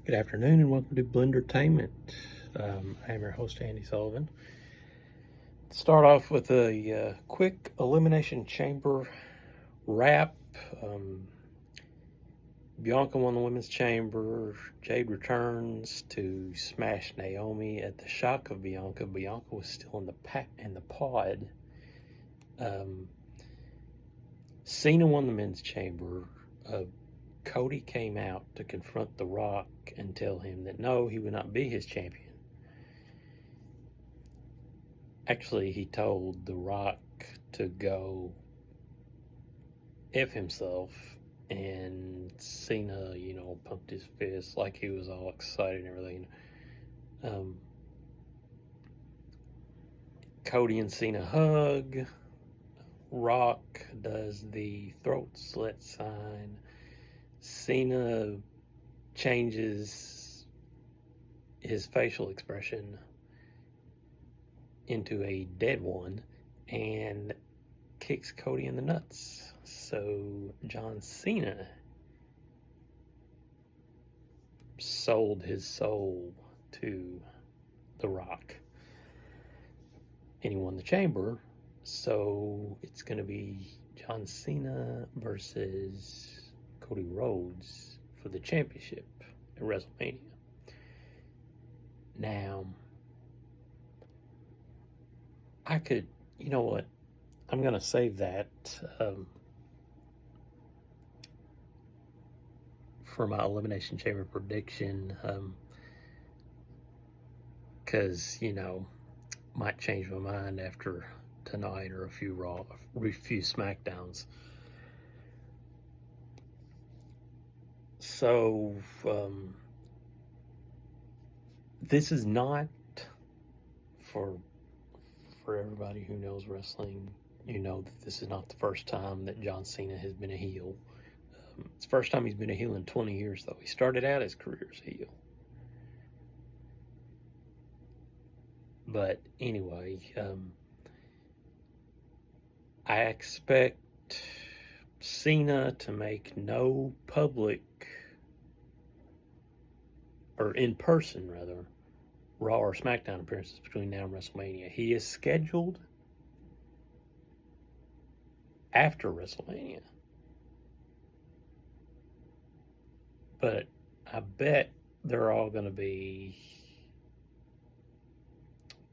Good afternoon and welcome to Blendertainment. I am your host, Andy Sullivan. Start off with a quick Elimination Chamber wrap. Bianca won the Women's Chamber. Jade returns to smash Naomi. At the shock of Bianca, Bianca was still in the pod. Cena won the Men's Chamber. Cody came out to confront The Rock and tell him that no, he would not be his champion. Actually, he told The Rock to go F himself, and Cena, pumped his fist like he was all excited and everything. Cody and Cena hug. Rock does the throat slit sign. Cena changes his facial expression into a dead one and kicks Cody in the nuts. So John Cena sold his soul to The Rock, and he won the Chamber. So it's going to be John Cena versus Cody Rhodes for the championship at WrestleMania. Now, you know what? I'm going to save that for my Elimination Chamber prediction because, might change my mind after tonight or a few SmackDowns. So, this is not for everybody who knows wrestling. You know that this is not the first time that John Cena has been a heel. It's the first time he's been a heel in 20 years, though. He started out his career as a heel. But anyway, I expect Cena to make no public, or in person rather, Raw or SmackDown appearances between now and WrestleMania. He is scheduled after WrestleMania. But I bet they're all going to be,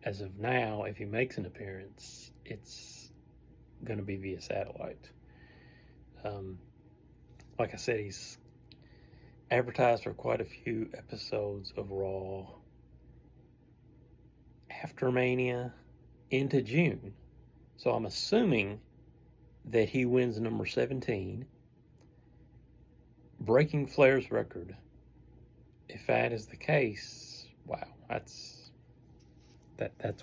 as of now, if he makes an appearance, it's going to be via satellite. Like I said, he's advertised for quite a few episodes of Raw after Mania into June. So I'm assuming that he wins number 17, breaking Flair's record. If that is the case, wow, that's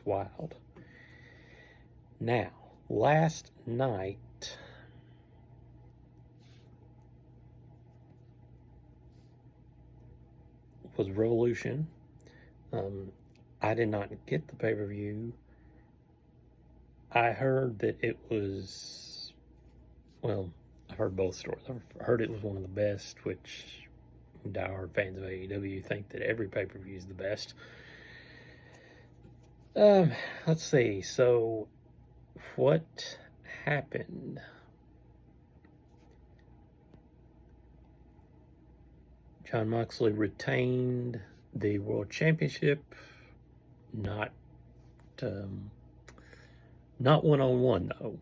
wild. Now, last night was Revolution. I did not get the pay-per-view. I heard that it was, well, I heard both stories. I heard it was one of the best, which diehard fans of AEW think that every pay-per-view is the best. Let's see. So, what happened? Jon Moxley retained the World Championship, not one-on-one though.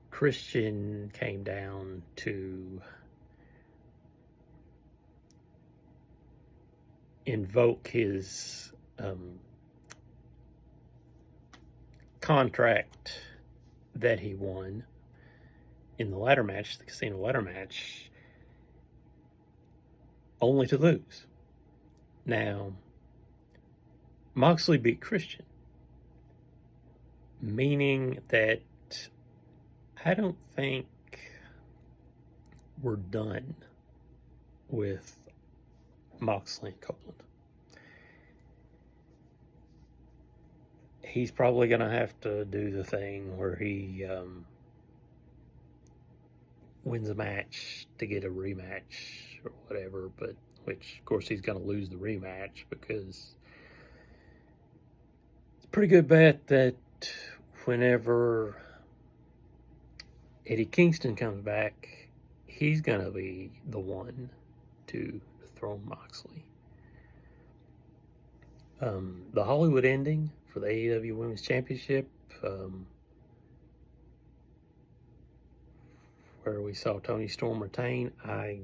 Christian came down to invoke his contract that he won in the ladder match, the casino ladder match, only to lose. Now, Moxley beat Christian, meaning that I don't think we're done with Moxley and Copeland. He's probably going to have to do the thing where he wins a match to get a rematch or whatever, but which, of course, he's going to lose the rematch because it's a pretty good bet that whenever Eddie Kingston comes back, he's going to be the one to dethrone Moxley. The Hollywood ending for the AEW Women's Championship, where we saw Toni Storm retain, I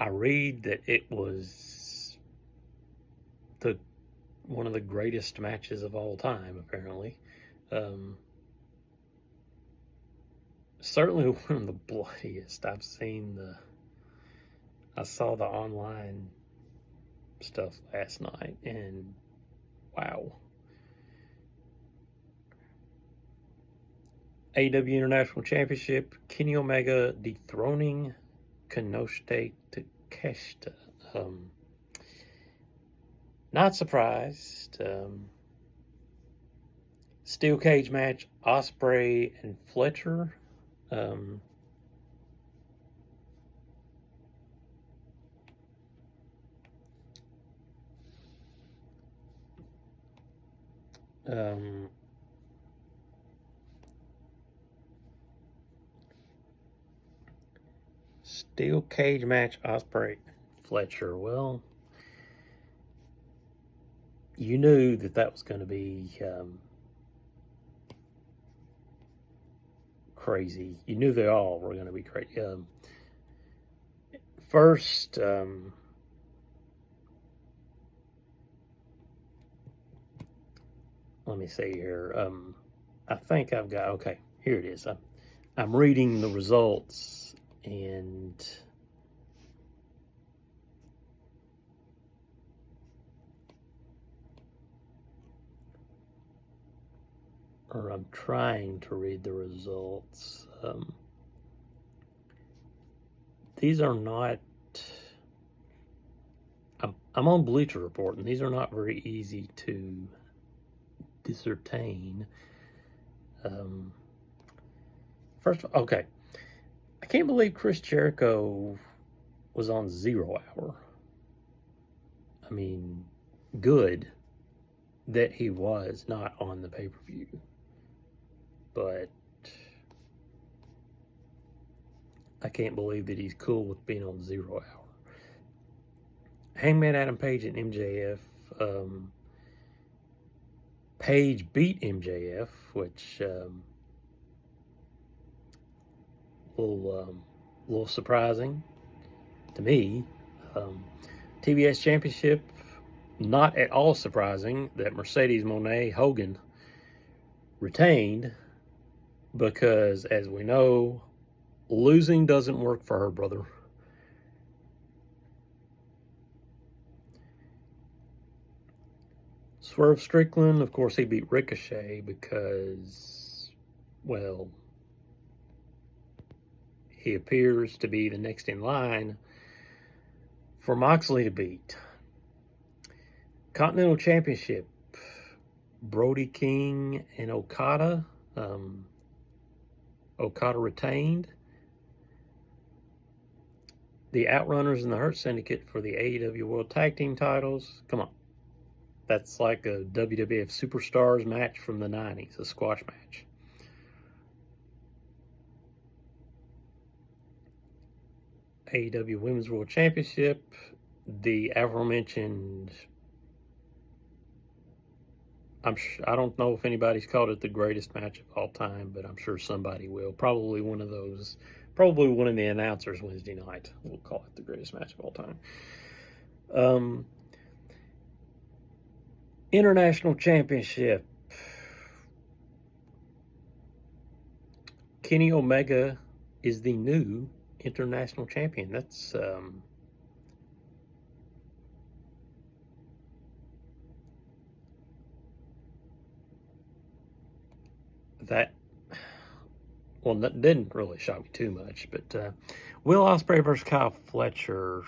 read that it was one of the greatest matches of all time, apparently. Certainly one of the bloodiest I've seen. I saw the online stuff last night, and wow. AEW International Championship, Kenny Omega dethroning Konosuke Takeshita. Not surprised. Steel cage match, Ospreay and Fletcher. Steel cage match, Ospreay, Fletcher. Well, you knew that was going to be crazy. You knew they all were going to be crazy. First, let me see here. I think I've got, okay, here it is. I'm reading the results, and or I'm trying to read the results. These are not, I'm on Bleacher Report, and these are not very easy to discertain. First, okay, I can't believe Chris Jericho was on 0 Hour. I mean, good that he was not on the pay-per-view, but I can't believe that he's cool with being on 0 Hour. Hangman Adam Page and MJF. Page beat MJF, which a little surprising to me. TBS Championship, not at all surprising that Mercedes Moné Hogan retained, because, as we know, losing doesn't work for her, brother. Swerve Strickland, of course, he beat Ricochet because, well, he appears to be the next in line for Moxley to beat. Continental Championship, Brody King and Okada. Okada retained. The Outrunners and the Hurt Syndicate for the AEW World Tag Team titles. Come on. That's like a WWF Superstars match from the 90s, a squash match. AEW Women's World Championship, the aforementioned, I don't know if anybody's called it the greatest match of all time, but I'm sure somebody will. Probably one of the announcers Wednesday night will call it the greatest match of all time. International Championship, Kenny Omega is the new international champion. That's that didn't really shock me too much, but Will Ospreay versus Kyle Fletcher.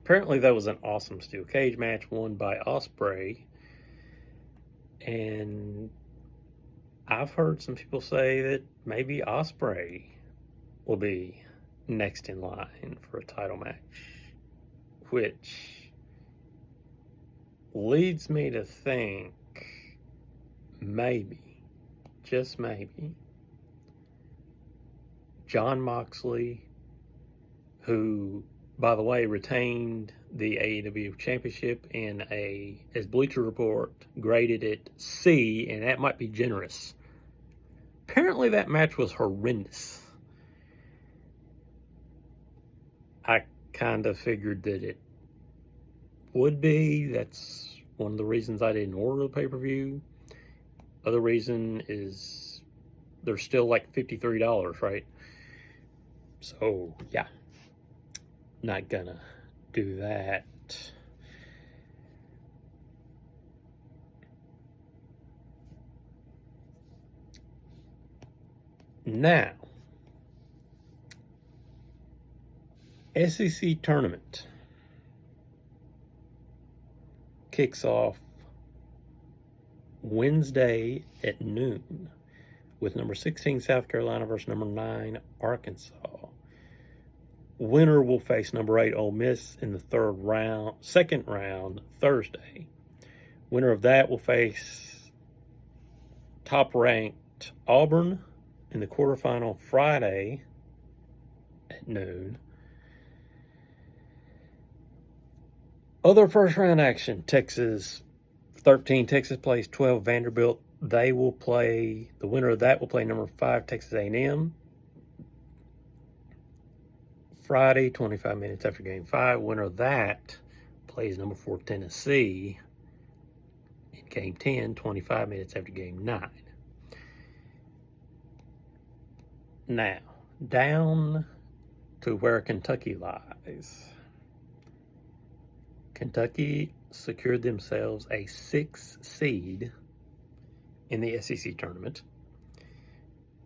Apparently that was an awesome steel cage match won by Ospreay, and I've heard some people say that maybe Ospreay will be next in line for a title match, which leads me to think maybe, just maybe, Jon Moxley, who, by the way, retained the AEW Championship in as Bleacher Report graded it C, and that might be generous. Apparently that match was horrendous. I kind of figured that it would be. That's one of the reasons I didn't order the pay-per-view. Other reason is they're still like $53, right? So, yeah. Not gonna do that. Now, SEC tournament kicks off Wednesday at noon with number 16 South Carolina versus number 9 Arkansas. Winner will face number 8 Ole Miss in the second round Thursday. Winner of that will face top-ranked Auburn in the quarterfinal Friday at noon. Other first-round action: Texas 13, Texas plays 12 Vanderbilt. The winner of that will play number 5 Texas A&M. Friday, 25 minutes after Game 5. Winner of that plays number 4 Tennessee in Game 10, 25 minutes after Game 9. Now, down to where Kentucky lies. Kentucky secured themselves a 6th seed in the SEC tournament,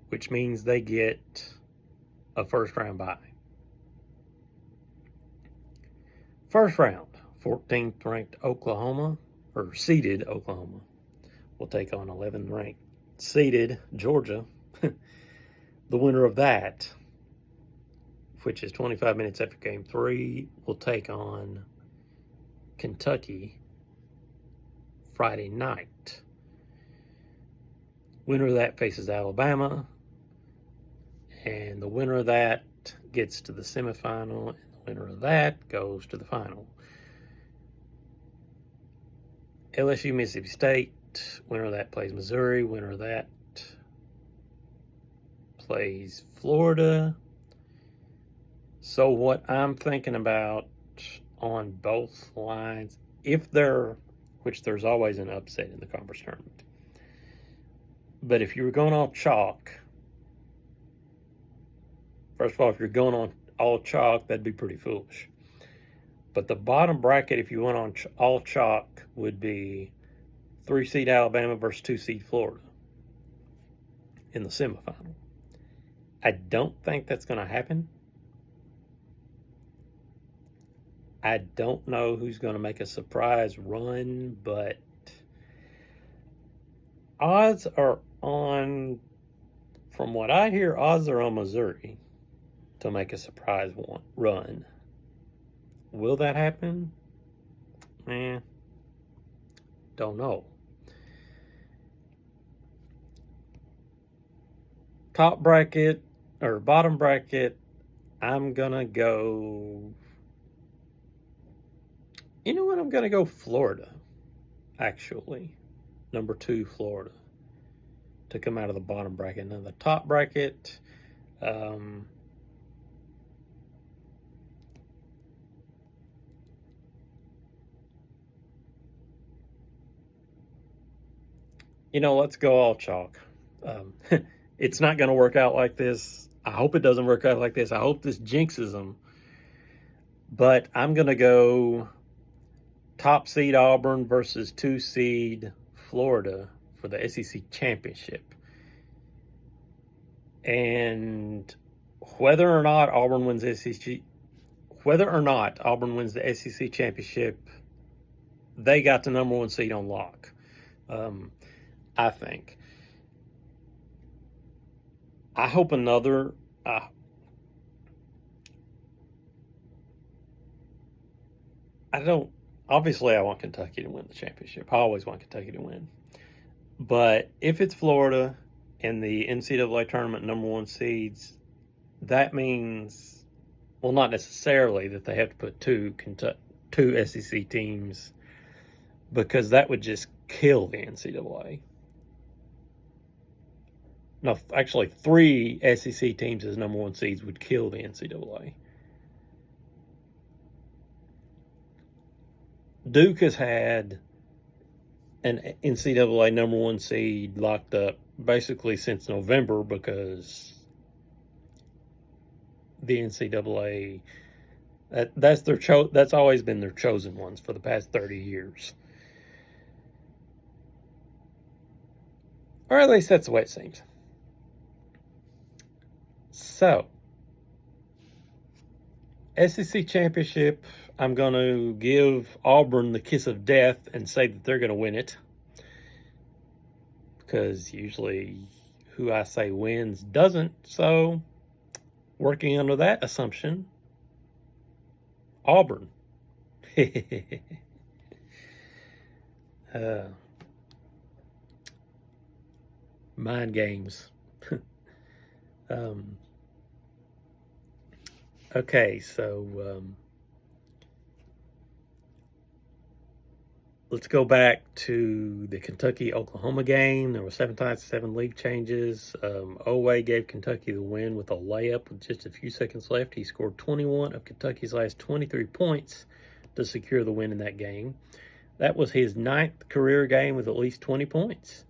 which means they get a first-round bye. First round, 14th ranked Oklahoma, or seeded Oklahoma, will take on 11th ranked seeded Georgia. The winner of that, which is 25 minutes after Game 3, will take on Kentucky Friday night. Winner of that faces Alabama, and the winner of that gets to the semifinal, and the winner of that goes to the final. LSU, Mississippi State, winner of that plays Missouri, winner of that plays Florida. So what I'm thinking about on both lines, which there's always an upset in the conference tournament, but if you were going on chalk, first of all, if you're going on all chalk, that'd be pretty foolish. But the bottom bracket, if you went on all chalk, would be 3-seed Alabama versus 2-seed Florida in the semifinal. I don't think that's going to happen. I don't know who's going to make a surprise run, but odds are on, from what I hear, odds are on Missouri to make a surprise run. Will that happen? Don't know. Top bracket or bottom bracket, I'm gonna go. You know what? I'm gonna go Florida. Actually, number 2 Florida to come out of the bottom bracket. Now the top bracket. Let's go all chalk. It's not going to work out like this. I hope it doesn't work out like this. I hope this jinxes them. But I'm going to go top seed Auburn versus 2-seed Florida for the SEC championship. And whether or not Auburn wins the SEC championship, they got the number 1 seed on lock. I think. I hope another. I don't. Obviously, I want Kentucky to win the championship. I always want Kentucky to win. But if it's Florida and the NCAA tournament number one seeds, that means, well, not necessarily that they have to put two SEC teams, because that would just kill the NCAA. No, actually, three SEC teams as number one seeds would kill the NCAA. Duke has had an NCAA number one seed locked up basically since November, because the NCAA, that's always been their chosen ones for the past 30 years. Or at least that's the way it seems. So, SEC championship, I'm going to give Auburn the kiss of death and say that they're going to win it, because usually who I say wins doesn't. So, working under that assumption, Auburn. Mind games. Okay, so let's go back to the Kentucky-Oklahoma game. There were 7 league changes. Oweh gave Kentucky the win with a layup with just a few seconds left. He scored 21 of Kentucky's last 23 points to secure the win in that game. That was his 9th career game with at least 20 points.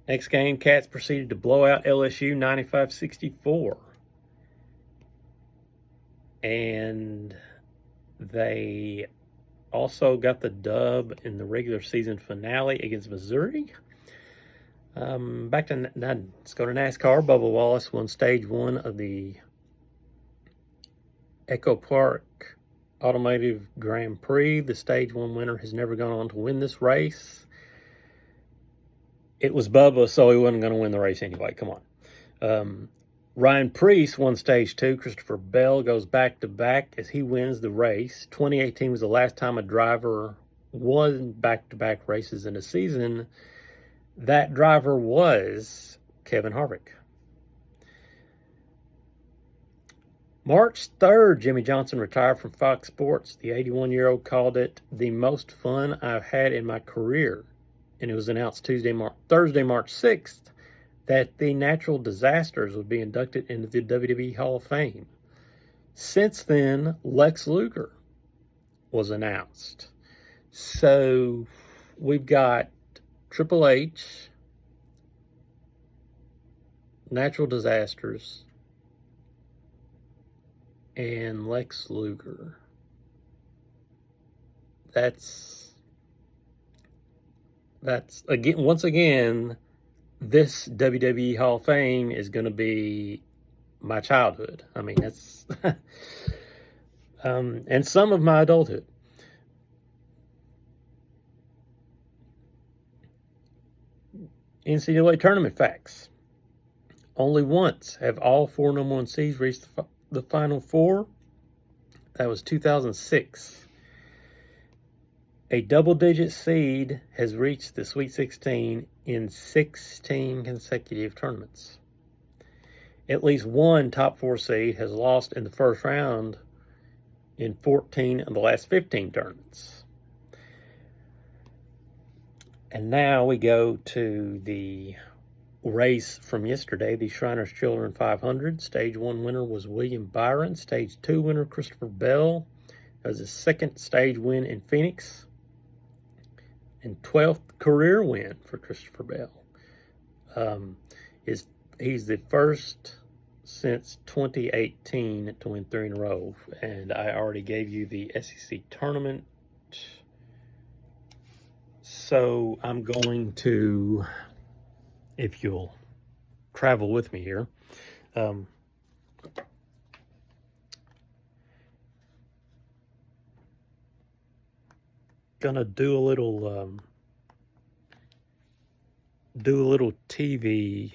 Next game, Cats proceeded to blow out LSU 95-64. And they also got the dub in the regular season finale against Missouri. Let's go to NASCAR. Bubba Wallace won stage 1 of the Echo Park Automotive Grand Prix. The stage 1 winner has never gone on to win this race. It was Bubba, so he wasn't going to win the race anyway. Come on. Ryan Preece won stage 2. Christopher Bell goes back-to-back as he wins the race. 2018 was the last time a driver won back-to-back races in a season. That driver was Kevin Harvick. March 3rd, Jimmy Johnson retired from Fox Sports. The 81-year-old called it the most fun I've had in my career. And it was announced Thursday, March 6th, that the Natural Disasters would be inducted into the WWE Hall of Fame. Since then, Lex Luger was announced. So we've got Triple H, Natural Disasters, and Lex Luger. That's again, once again, this WWE Hall of Fame is going to be my childhood. I mean, that's and some of my adulthood. NCAA tournament facts. Only once have all 4 number 1 seeds reached the Final Four. That was 2006. A double-digit seed has reached the Sweet 16 in 16 consecutive tournaments. At least one top 4 seed has lost in the first round in 14 of the last 15 tournaments. And now we go to the race from yesterday, the Shriners Children 500. Stage 1 winner was William Byron. Stage 2 winner, Christopher Bell. That was his 2nd stage win in Phoenix. And 12th career win for Christopher Bell. He's the first since 2018 to win 3 in a row. And I already gave you the SEC tournament. So I'm going to, if you'll travel with me here, gonna do a little TV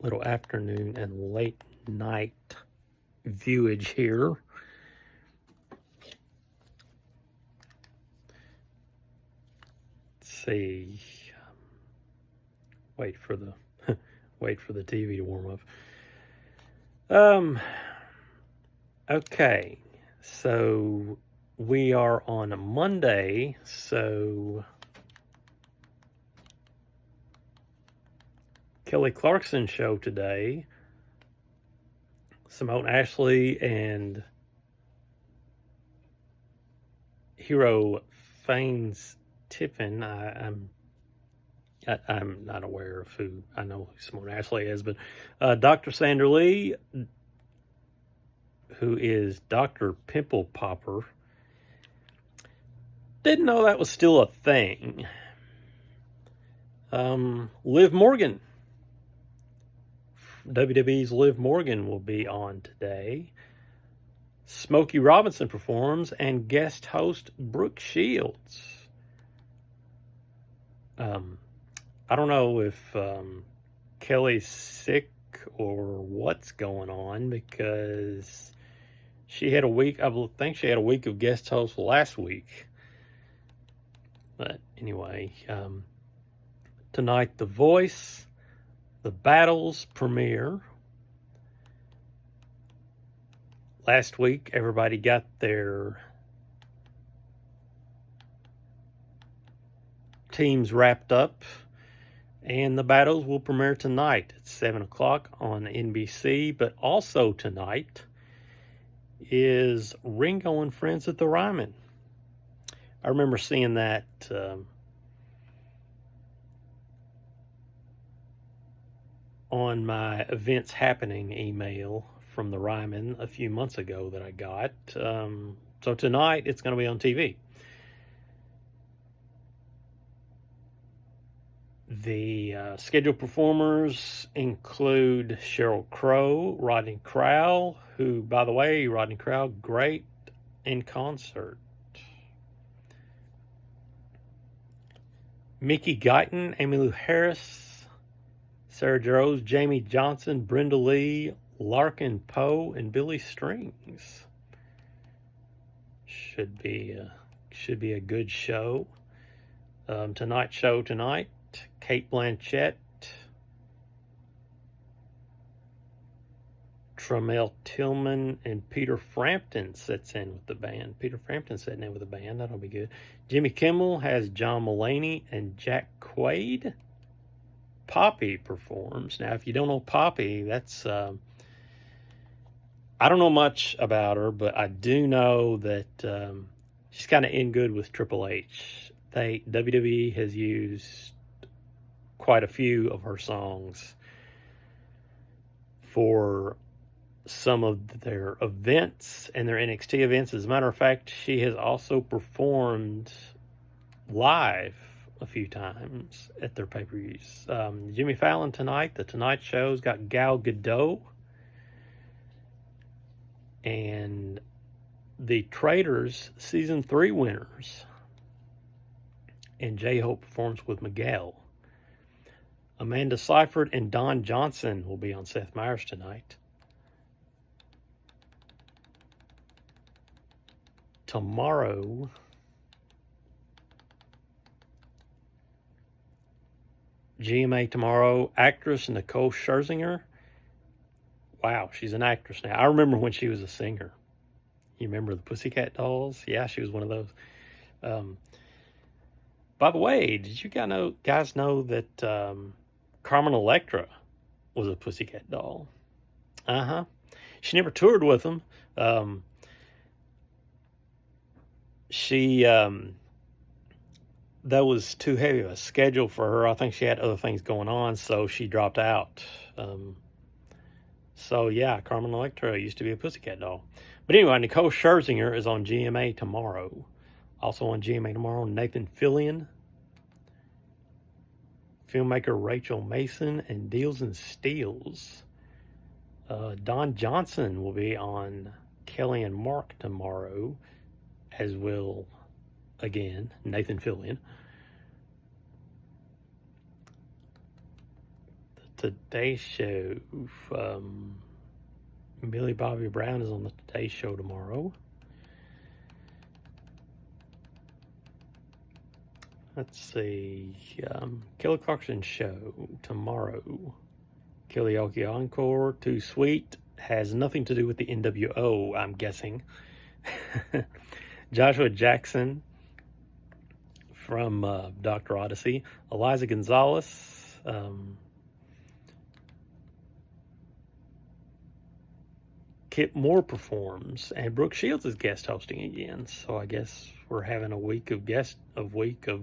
little afternoon and late night viewage here. Let's see. Wait for the TV to warm up. Okay, so we are on a Monday, so Kelly Clarkson show today. Simone Ashley and Hero Fanes Tiffin. I'm not aware of who, I know who Simone Ashley is, but Dr. Sandra Lee, who is Dr. Pimple Popper. Didn't know that was still a thing. Liv Morgan. WWE's Liv Morgan will be on today. Smokey Robinson performs, and guest host Brooke Shields. I don't know if Kelly's sick or what's going on, because she had a week, I think she had a week of guest hosts last week. But anyway, tonight The Voice, The Battles premiere. Last week, everybody got their teams wrapped up, and The Battles will premiere tonight at 7 o'clock on NBC. But also tonight is Ringo and Friends at the Ryman. I remember seeing that on my events happening email from the Ryman a few months ago that I got. So tonight it's going to be on TV. The scheduled performers include Sheryl Crow, Rodney Crowell, who, by the way, Rodney Crowell, great in concert. Mickey Guyton, Emmylou Harris, Sarah Jarosz, Jamie Johnson, Brenda Lee, Larkin Poe, and Billy Strings. Should be a good show. Tonight's show tonight, Cate Blanchett, Tramel Tillman, and Peter Frampton sits in with the band. That'll be good. Jimmy Kimmel has John Mulaney and Jack Quaid. Poppy performs. Now, if you don't know Poppy, that's I don't know much about her, but I do know that she's kind of in good with Triple H. WWE has used quite a few of her songs for some of their events and their NXT events. As a matter of fact, she has also performed live a few times at their pay-per-views. Jimmy Fallon tonight, The Tonight Show's got Gal Gadot, and the Traitors Season 3 winners, and J-Hope performs with Miguel. Amanda Seyfried and Don Johnson will be on Seth Meyers tonight. Tomorrow, GMA tomorrow, actress Nicole Scherzinger. Wow, she's an actress now. I remember when she was a singer. You remember the Pussycat Dolls? Yeah, she was one of those. By the way, did you guys know that Carmen Electra was a Pussycat Doll? She never toured with them. That was too heavy of a schedule for her. I think she had other things going on, so she dropped out. So yeah, Carmen Electra used to be a Pussycat Doll. But anyway, Nicole Scherzinger is on GMA tomorrow. Also on GMA tomorrow, Nathan Fillion, filmmaker Rachel Mason, and Deals and Steals. Don Johnson will be on Kelly and Mark tomorrow, as will, again, Nathan Fillion. The Today Show. Millie Bobby Brown is on the Today Show tomorrow. Let's see. Kelly Clarkson Show tomorrow. Karaoke Encore. Too Sweet. Has nothing to do with the NWO, I'm guessing. Joshua Jackson from Dr. Odyssey. Eliza Gonzalez. Kip Moore performs, and Brooke Shields is guest hosting again. So I guess we're having a week of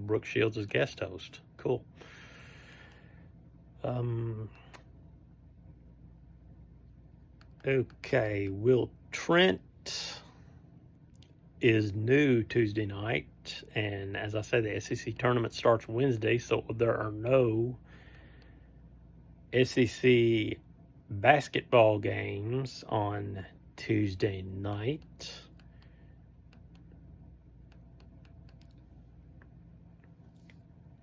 Brooke Shields as guest host. Cool. Okay, Will Trent is new Tuesday night, and as I said, the SEC tournament starts Wednesday, so there are no SEC basketball games on Tuesday night.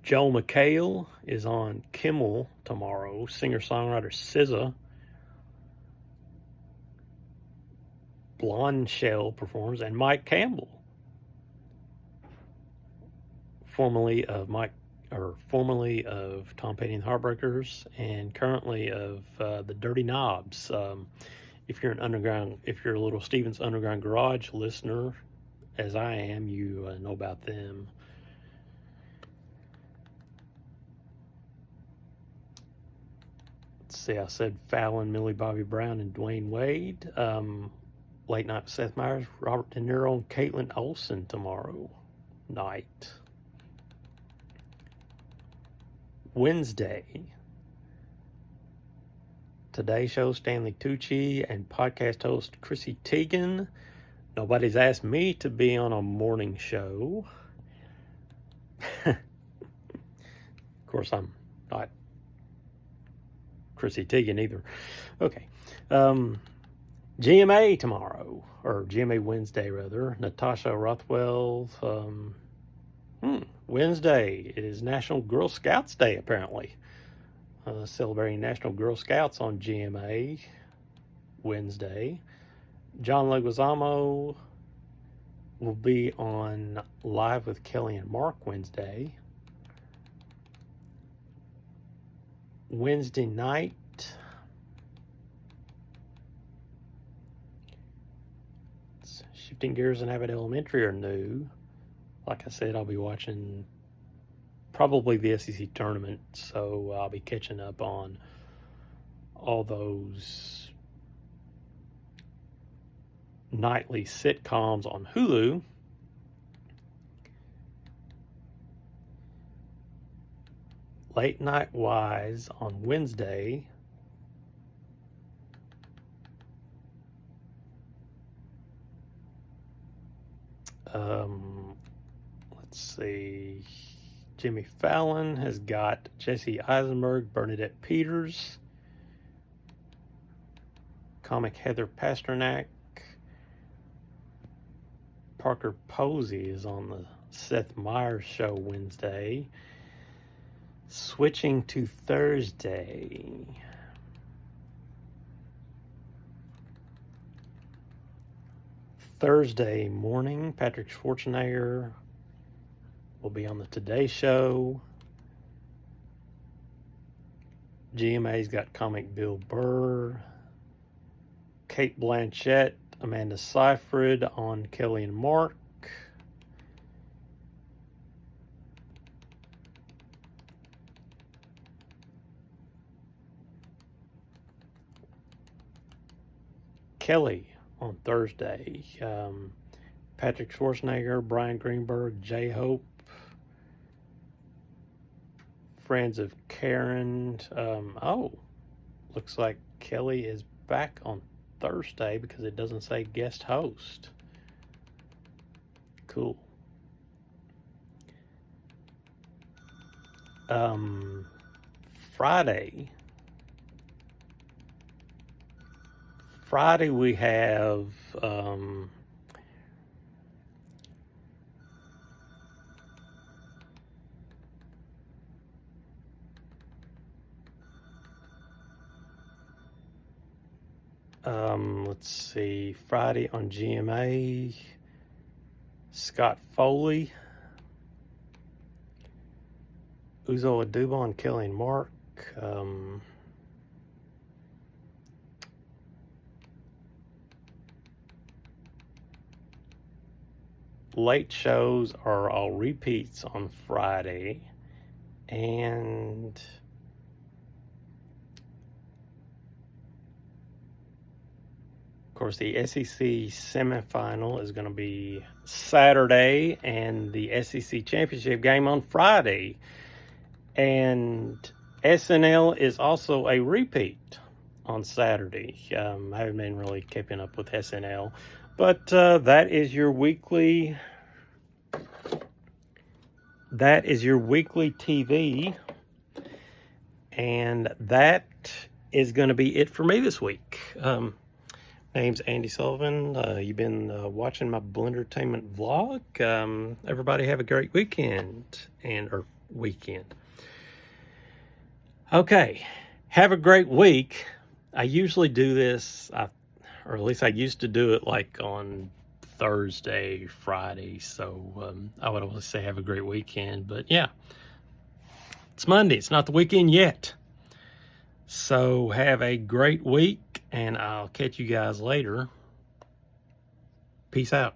Joel McHale is on Kimmel tomorrow. Singer-songwriter SZA. Blonde Shell performs, and Mike Campbell, formerly of Tom Petty and the Heartbreakers, and currently of the Dirty Knobs. If you're a little Stevens Underground Garage listener, as I am, you know about them. Let's see, I said Fallon, Millie Bobby Brown, and Dwayne Wade. Late Night with Seth Meyers, Robert De Niro, and Caitlin Olsen tomorrow night. Wednesday, Today Show, Stanley Tucci and podcast host Chrissy Teigen. Nobody's asked me to be on a morning show. Of course, I'm not Chrissy Teigen either. Okay. GMA tomorrow, or GMA Wednesday rather. Natasha Rothwell. Wednesday is National Girl Scouts Day, apparently. Celebrating National Girl Scouts on GMA Wednesday. John Leguizamo will be on Live with Kelly and Mark Wednesday. Wednesday night, Shifting Gears and Abbott Elementary are new. Like I said, I'll be watching probably the SEC tournament, so I'll be catching up on all those nightly sitcoms on Hulu. Late Night Wise on Wednesday. Let's see. Jimmy Fallon has got Jesse Eisenberg, Bernadette Peters, comic Heather Pasternak. Parker Posey is on the Seth Meyers Show Wednesday. Switching to Thursday. Thursday morning, Patrick Schwarzenegger will be on the Today Show. GMA's got comic Bill Burr. Kate Blanchett, Amanda Seyfried on Kelly and Mark. Kelly on Thursday. Patrick Schwarzenegger, Brian Greenberg, J-Hope, Friends of Karen. Looks like Kelly is back on Thursday because it doesn't say guest host. Cool. Friday we have Let's see, Friday on GMA, Scott Foley, Uzo Aduba and Kelly and Mark. Late shows are all repeats on Friday. And of course, the SEC semifinal is going to be Saturday, and the SEC championship game on Friday. And SNL is also a repeat on Saturday. I haven't been really keeping up with SNL, but that is your weekly. That is your weekly TV, and that is going to be it for me this week. Name's Andy Sullivan. You've been watching my Blendertainment vlog. Everybody have a great weekend or weekend. Okay, have a great week. I usually do this, or at least I used to do it like on Thursday, Friday. So I would always say have a great weekend. But yeah, it's Monday. It's not the weekend yet. So have a great week, and I'll catch you guys later. Peace out.